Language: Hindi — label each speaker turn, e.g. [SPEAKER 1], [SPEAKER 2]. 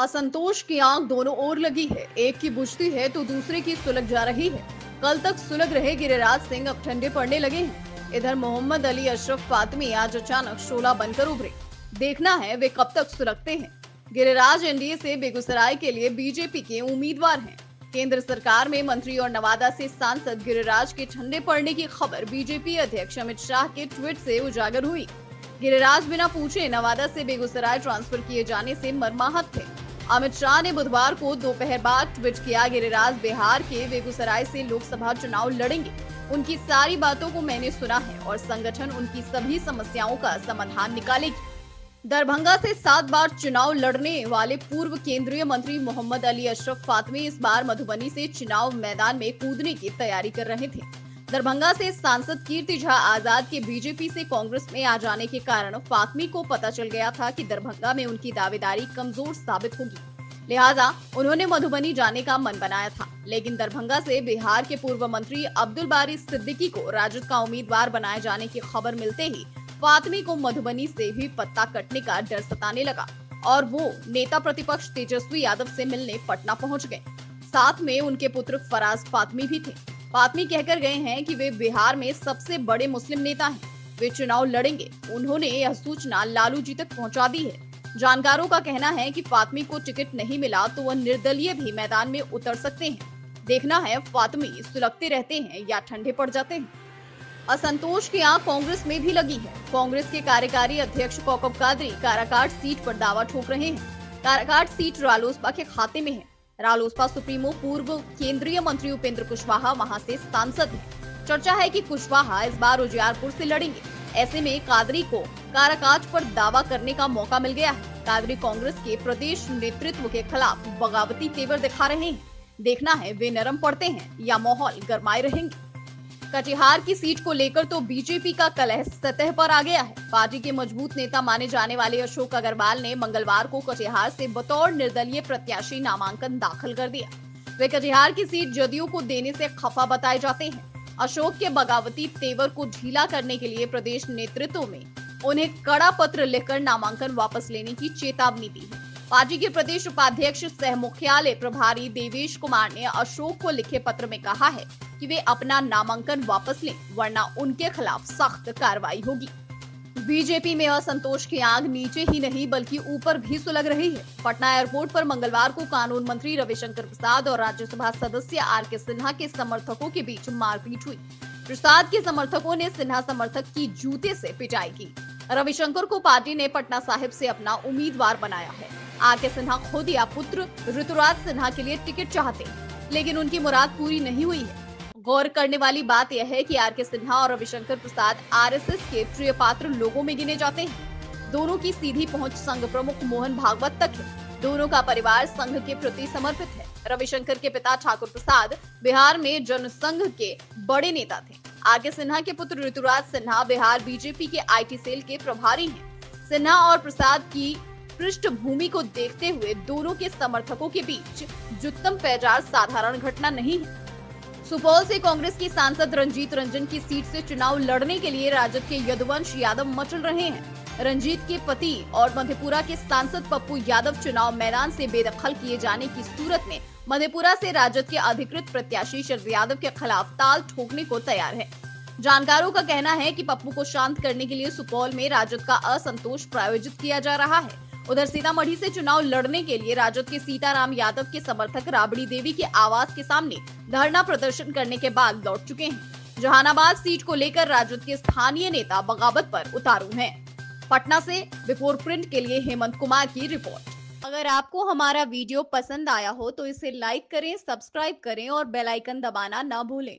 [SPEAKER 1] असंतोष की आंख दोनों ओर लगी है। एक की बुझती है तो दूसरे की सुलग जा रही है। कल तक सुलग रहे गिरिराज सिंह अब ठंडे पड़ने लगे हैं। इधर मोहम्मद अली अशरफ फातमी आज अचानक शोला बनकर उभरे। देखना है वे कब तक सुलगते हैं। गिरिराज एनडीए से बेगूसराय के लिए बीजेपी के उम्मीदवार हैं। केंद्र सरकार में मंत्री और नवादा से सांसद गिरिराज के ठंडे पड़ने की खबर बीजेपी अध्यक्ष अमित शाह के ट्वीट से उजागर हुई। गिरिराज बिना पूछे नवादा से बेगूसराय ट्रांसफर किए जाने से मर्माहत थे। अमित शाह ने बुधवार को दोपहर बाद ट्वीट किया, गिरिराज बिहार के बेगूसराय से लोकसभा चुनाव लड़ेंगे। उनकी सारी बातों को मैंने सुना है और संगठन उनकी सभी समस्याओं का समाधान निकालेगी। दरभंगा से 7 बार चुनाव लड़ने वाले पूर्व केंद्रीय मंत्री मोहम्मद अली अशरफ फातमी इस बार मधुबनी से चुनाव मैदान में कूदने की तैयारी कर रहे थे। दरभंगा से सांसद कीर्ति झा आजाद के बीजेपी से कांग्रेस में आ जाने के कारण फातमी को पता चल गया था कि दरभंगा में उनकी दावेदारी कमजोर साबित होगी। लिहाजा उन्होंने मधुबनी जाने का मन बनाया था, लेकिन दरभंगा से बिहार के पूर्व मंत्री अब्दुल बारी सिद्दीकी को राजद का उम्मीदवार बनाए जाने की खबर मिलते ही फातमी को मधुबनी से भी पत्ता कटने का डर सताने लगा और वो नेता प्रतिपक्ष तेजस्वी यादव से मिलने पटना पहुंच गए। साथ में उनके पुत्र फराज फातमी भी थे। फातमी कहकर गए हैं कि वे बिहार में सबसे बड़े मुस्लिम नेता हैं, वे चुनाव लड़ेंगे। उन्होंने यह सूचना लालू जी तक पहुंचा दी है। जानकारों का कहना है कि फातमी को टिकट नहीं मिला तो वह निर्दलीय भी मैदान में उतर सकते हैं। देखना है फातमी सुलगते रहते हैं या ठंडे पड़ जाते हैं। असंतोष की आंख कांग्रेस में भी लगी है। कांग्रेस के कार्यकारी अध्यक्ष कौकब कादरी काराकाट सीट पर दावा ठोक रहे हैं। काराकाट सीट रालोसपा के खाते में है। रालोसपा सुप्रीमो पूर्व केंद्रीय मंत्री उपेंद्र कुशवाहा वहां से सांसद हैं। चर्चा है कि कुशवाहा इस बार उजियारपुर से लड़ेंगे। ऐसे में कादरी को काराकाट पर दावा करने का मौका मिल गया है। कादरी कांग्रेस के प्रदेश नेतृत्व के खिलाफ बगावती तेवर दिखा रहे हैं। देखना है वे नरम पड़ते हैं या माहौल गरमाए रहेंगे। कटिहार की सीट को लेकर तो बीजेपी का कलह सतह पर आ गया है। पार्टी के मजबूत नेता माने जाने वाले अशोक अग्रवाल ने मंगलवार को कटिहार से बतौर निर्दलीय प्रत्याशी नामांकन दाखिल कर दिया। वे कटिहार की सीट जदयू को देने से खफा बताए जाते हैं। अशोक के बगावती तेवर को ढीला करने के लिए प्रदेश नेतृत्व में उन्हें कड़ा पत्र लिखकर नामांकन वापस लेने की चेतावनी दी है। पार्टी के प्रदेश उपाध्यक्ष सह मुख्यालय प्रभारी देवेश कुमार ने अशोक को लिखे पत्र में कहा है कि वे अपना नामांकन वापस लें, वरना उनके खिलाफ सख्त कार्रवाई होगी। बीजेपी में असंतोष की आग नीचे ही नहीं बल्कि ऊपर भी सुलग रही है। पटना एयरपोर्ट पर मंगलवार को कानून मंत्री रविशंकर प्रसाद और राज्यसभा सदस्य आर.के. सिन्हा के समर्थकों के बीच मारपीट हुई। प्रसाद के समर्थकों ने सिन्हा समर्थक की जूते से पिटाई की। रविशंकर को पार्टी ने पटना साहिब से अपना उम्मीदवार बनाया है। आर.के. सिन्हा खुद या पुत्र ऋतुराज सिन्हा के लिए टिकट चाहते हैं, लेकिन उनकी मुराद पूरी नहीं हुई है। गौर करने वाली बात यह है कि आर.के. सिन्हा और रविशंकर प्रसाद आरएसएस के प्रिय पात्र लोगों में गिने जाते हैं। दोनों की सीधी पहुंच संघ प्रमुख मोहन भागवत तक है। दोनों का परिवार संघ के प्रति समर्पित है। रविशंकर के पिता ठाकुर प्रसाद बिहार में जनसंघ के बड़े नेता थे। आर.के. सिन्हा के पुत्र ऋतुराज सिन्हा बिहार बीजेपी के आईटी सेल के प्रभारी हैं। सिन्हा और प्रसाद की पृष्ठभूमि को देखते हुए दोनों के समर्थकों के बीच जुत्तम पैजार साधारण घटना नहीं है। सुपौल से कांग्रेस की सांसद रंजीत रंजन की सीट से चुनाव लड़ने के लिए राजद के यदुवंश यादव मचल रहे हैं। रंजीत के पति और मधेपुरा के सांसद पप्पू यादव चुनाव मैदान से बेदखल किए जाने की सूरत में मधेपुरा से राजद के अधिकृत प्रत्याशी शरद यादव के खिलाफ ताल ठोकने को तैयार है। जानकारों का कहना है कि पप्पू को शांत करने के लिए सुपौल में राजद का असंतोष प्रायोजित किया जा रहा है। उधर सीतामढ़ी से चुनाव लड़ने के लिए राजद के सीताराम यादव के समर्थक राबड़ी देवी के आवास के सामने धरना प्रदर्शन करने के बाद लौट चुके हैं। जहानाबाद सीट को लेकर राजद के स्थानीय नेता बगावत पर उतारू हैं। पटना से बिफोर प्रिंट के लिए हेमंत कुमार की रिपोर्ट। अगर आपको हमारा वीडियो पसंद आया हो तो इसे लाइक करें, सब्सक्राइब करें और बेल आइकन दबाना न भूलें।